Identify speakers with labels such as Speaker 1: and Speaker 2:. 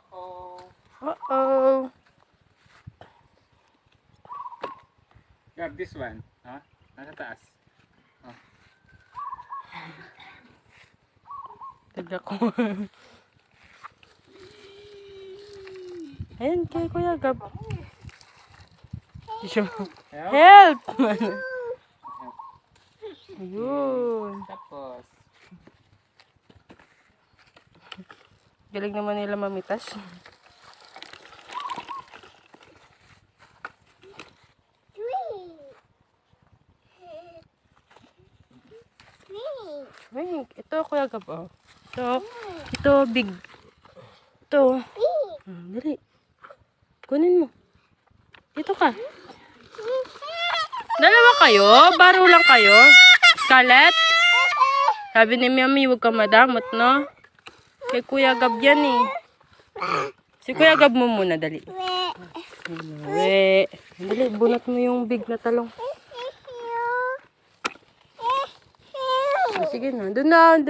Speaker 1: Uh-oh.
Speaker 2: Grab this one. Ha? Nasa taas. Oh.
Speaker 1: Taga ko. Ayan, kay Kuya Gab. Help! Ayun.
Speaker 2: Tapos.
Speaker 1: Galing naman nila mamitas. Ay, ito Kuya Gab, oh. Ito big. Ito. Dali. Kunin mo. Dito ka. Dalawa kayo? Baro lang kayo? Scarlett? Sabi ni Mami, huwag ka madamot, no? Kay Kuya Gab yan, eh. Si Kuya Gab mo muna, dali. Dali, bunot mo yung big na talong. Sige na, doon na.